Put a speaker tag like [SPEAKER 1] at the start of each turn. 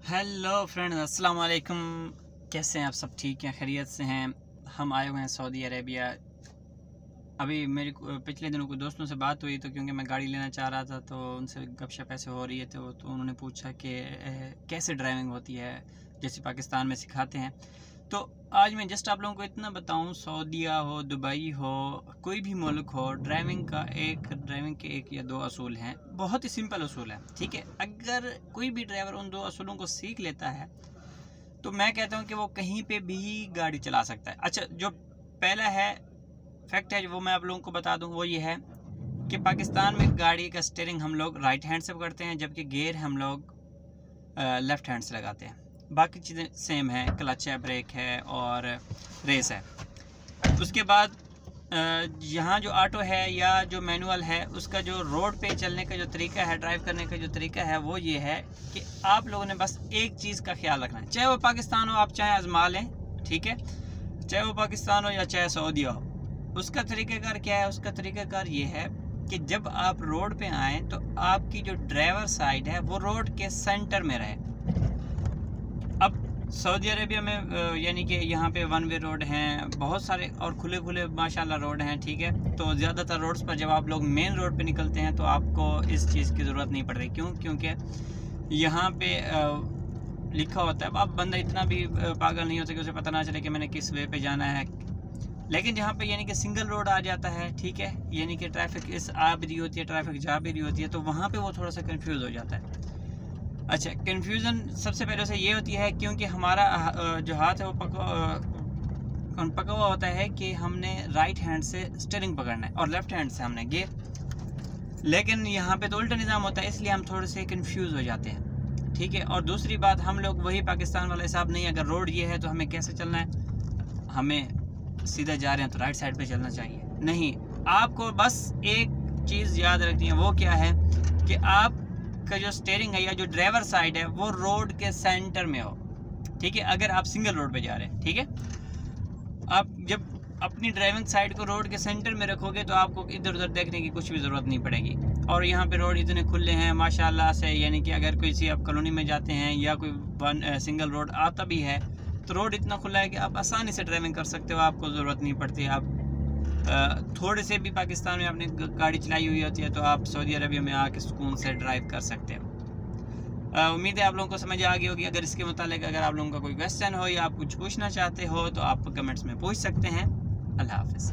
[SPEAKER 1] Hello friends, अस्सलाम वालेकुम। कैसे हैं आप? सब ठीक हैं, खैरियत से हैं? हम आए हुए हैं सऊदी अरेबिया। अभी मेरी पिछले दिनों कुछ दोस्तों से बात हुई, तो क्योंकि मैं गाड़ी लेना चाह रहा था तो उनसे गपशप ऐसे हो रही है, तो उन्होंने पूछा कि कैसे ड्राइविंग होती है, जैसे पाकिस्तान में सिखाते हैं। तो आज मैं जस्ट आप लोगों को इतना बताऊं, सऊदीया हो, दुबई हो, कोई भी मुल्क हो, ड्राइविंग के एक या दो असूल हैं। बहुत ही सिंपल असूल है, ठीक है। अगर कोई भी ड्राइवर उन दो असूलों को सीख लेता है तो मैं कहता हूं कि वो कहीं पे भी गाड़ी चला सकता है। अच्छा, जो पहला है फैक्ट है, वो मैं आप लोगों को बता दूं, वो ये है कि पाकिस्तान में गाड़ी का स्टीयरिंग हम लोग राइट हैंड से पकड़ते हैं, जबकि गियर हम लोग लेफ्ट हैंड से लगाते हैं। बाकी चीज़ें सेम है, क्लच है, ब्रेक है और रेस है। उसके बाद यहाँ जो ऑटो है या जो मैनुअल है, उसका जो रोड पे चलने का जो तरीका है, ड्राइव करने का जो तरीका है, वो ये है कि आप लोगों ने बस एक चीज़ का ख्याल रखना है। चाहे वो पाकिस्तान हो, आप चाहे आजमा लें, ठीक है। चाहे वो पाकिस्तान हो या चाहे सऊदीया हो, उसका तरीक़ाकार क्या है? उसका तरीक़ाकार ये है कि जब आप रोड पे आएँ तो आपकी जो ड्राइवर साइड है वो रोड के सेंटर में रहे। अब सऊदी अरेबिया में यानी कि यहाँ पे वन वे रोड हैं बहुत सारे, और खुले खुले माशाल्लाह रोड हैं, ठीक है। तो ज़्यादातर रोड्स पर जब आप लोग मेन रोड पे निकलते हैं तो आपको इस चीज़ की ज़रूरत नहीं पड़ रही। क्यों? क्योंकि यहाँ पे लिखा होता है। अब बंदा इतना भी पागल नहीं होता कि उसे पता ना चले कि मैंने किस वे पे जाना है। लेकिन जहाँ पे यानी कि सिंगल रोड आ जाता है, ठीक है, यानी कि ट्रैफिक इस आ भी रही होती है, ट्रैफिक जा भी रही होती है, तो वहाँ पे वो थोड़ा सा कंफ्यूज हो जाता है। अच्छा, कन्फ्यूज़न सबसे पहले से ये होती है क्योंकि हमारा जो हाथ है वो पका हुआ होता है कि हमने राइट हैंड से स्टीयरिंग पकड़ना है और लेफ्ट हैंड से हमने गियर। लेकिन यहाँ पे तो उल्टा निज़ाम होता है, इसलिए हम थोड़े से कंफ्यूज हो जाते हैं, ठीक है। और दूसरी बात, हम लोग वही पाकिस्तान वाला हिसाब नहीं। अगर रोड ये है तो हमें कैसे चलना है? हमें सीधा जा रहे हैं तो राइट साइड पे चलना चाहिए। नहीं, आपको बस एक चीज़ याद रखनी है। वो क्या है कि आप का जो स्टीयरिंग है या जो ड्राइवर साइड है वो रोड के सेंटर में हो, ठीक है। अगर आप सिंगल रोड पे जा रहे हैं, ठीक है, आप जब अपनी ड्राइविंग साइड को रोड के सेंटर में रखोगे तो आपको इधर उधर देखने की कुछ भी ज़रूरत नहीं पड़ेगी। और यहाँ पे रोड इतने खुले हैं माशाल्लाह से, यानी कि अगर किसी आप कॉलोनी में जाते हैं या कोई सिंगल रोड आता भी है तो रोड इतना खुला है कि आप आसानी से ड्राइविंग कर सकते हो, आपको ज़रूरत नहीं पड़ती। आप थोड़े से भी पाकिस्तान में आपने गाड़ी चलाई हुई होती है तो आप सऊदी अरबिया में आके सुकून से ड्राइव कर सकते हो। उम्मीद है आप लोगों को समझ आ गई होगी। अगर इसके मुतालिक अगर आप लोगों का कोई क्वेश्चन हो या आप कुछ पूछना चाहते हो तो आप कमेंट्स में पूछ सकते हैं। अल्लाह हाफ़िज़।